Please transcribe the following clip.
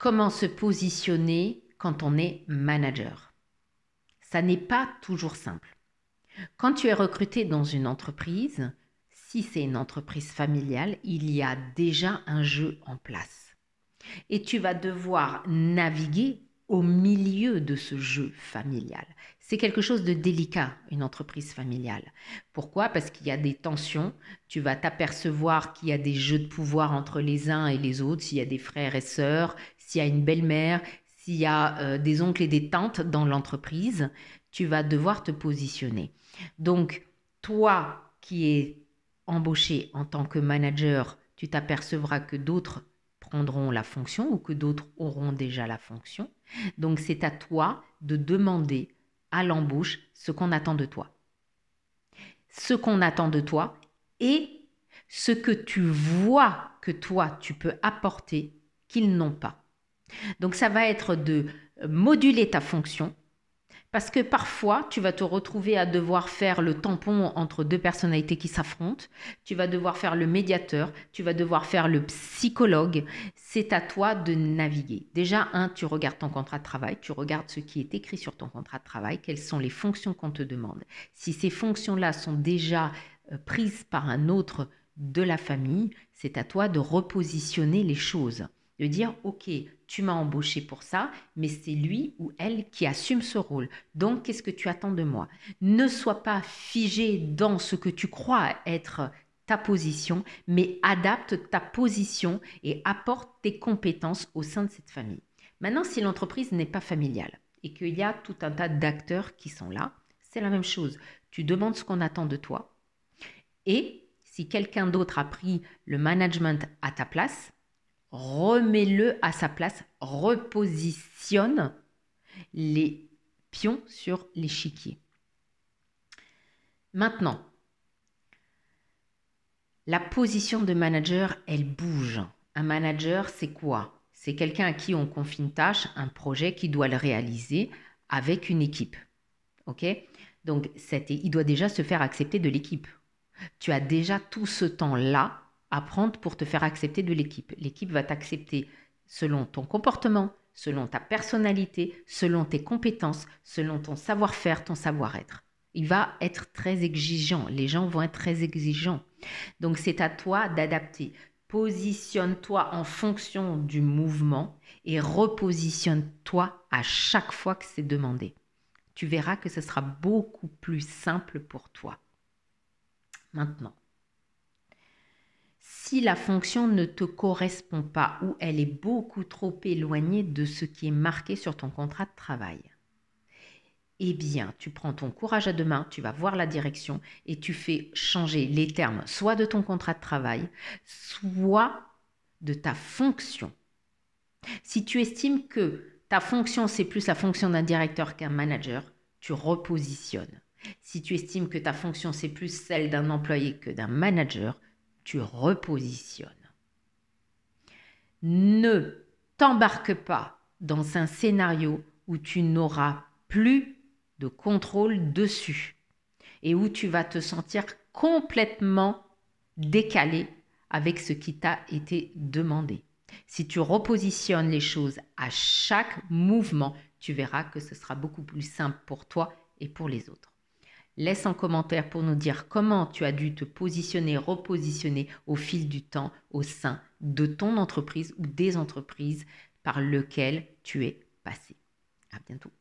Comment se positionner quand on est manager? Ça n'est pas toujours simple. Quand tu es recruté dans une entreprise, si c'est une entreprise familiale, il y a déjà un jeu en place. Et tu vas devoir naviguer au milieu de ce jeu familial. C'est quelque chose de délicat, une entreprise familiale. Pourquoi? Parce qu'il y a des tensions, tu vas t'apercevoir qu'il y a des jeux de pouvoir entre les uns et les autres, s'il y a des frères et sœurs, s'il y a une belle-mère, s'il y a des oncles et des tantes dans l'entreprise, tu vas devoir te positionner. Donc, toi qui es embauché en tant que manager, tu t'apercevras que d'autres prendront la fonction ou que d'autres auront déjà la fonction. Donc, c'est à toi de demander à l'embauche ce qu'on attend de toi. Ce qu'on attend de toi et ce que tu vois que toi, tu peux apporter qu'ils n'ont pas. Donc, ça va être de moduler ta fonction. Parce que parfois, tu vas te retrouver à devoir faire le tampon entre deux personnalités qui s'affrontent. Tu vas devoir faire le médiateur. Tu vas devoir faire le psychologue. C'est à toi de naviguer. Déjà, tu regardes ton contrat de travail. Tu regardes ce qui est écrit sur ton contrat de travail. Quelles sont les fonctions qu'on te demande. Si ces fonctions-là sont déjà prises par un autre de la famille, c'est à toi de repositionner les choses. De dire, OK, tu m'as embauché pour ça, mais c'est lui ou elle qui assume ce rôle. Donc, qu'est-ce que tu attends de moi? Ne sois pas figé dans ce que tu crois être ta position, mais adapte ta position et apporte tes compétences au sein de cette famille. Maintenant, si l'entreprise n'est pas familiale et qu'il y a tout un tas d'acteurs qui sont là, c'est la même chose. Tu demandes ce qu'on attend de toi et si quelqu'un d'autre a pris le management à ta place, remets-le à sa place, repositionne les pions sur l'échiquier. Maintenant, la position de manager, elle bouge. Un manager, c'est quoi? C'est quelqu'un à qui on confie une tâche, un projet qui doit le réaliser avec une équipe. Ok? Donc, il doit déjà se faire accepter de l'équipe. Tu as déjà tout ce temps-là à prendre pour te faire accepter de l'équipe. L'équipe va t'accepter selon ton comportement, selon ta personnalité, selon tes compétences, selon ton savoir-faire, ton savoir-être. Il va être très exigeant. Les gens vont être très exigeants. Donc, c'est à toi d'adapter. Positionne-toi en fonction du mouvement et repositionne-toi à chaque fois que c'est demandé. Tu verras que ce sera beaucoup plus simple pour toi. Maintenant, si la fonction ne te correspond pas ou elle est beaucoup trop éloignée de ce qui est marqué sur ton contrat de travail, eh bien, tu prends ton courage à deux mains, tu vas voir la direction et tu fais changer les termes soit de ton contrat de travail, soit de ta fonction. Si tu estimes que ta fonction, c'est plus la fonction d'un directeur qu'un manager, tu repositionnes. Si tu estimes que ta fonction, c'est plus celle d'un employé que d'un manager, tu repositionnes. Ne t'embarque pas dans un scénario où tu n'auras plus de contrôle dessus et où tu vas te sentir complètement décalé avec ce qui t'a été demandé. Si tu repositionnes les choses à chaque mouvement, tu verras que ce sera beaucoup plus simple pour toi et pour les autres. Laisse un commentaire pour nous dire comment tu as dû te positionner, repositionner au fil du temps au sein de ton entreprise ou des entreprises par lesquelles tu es passé. À bientôt.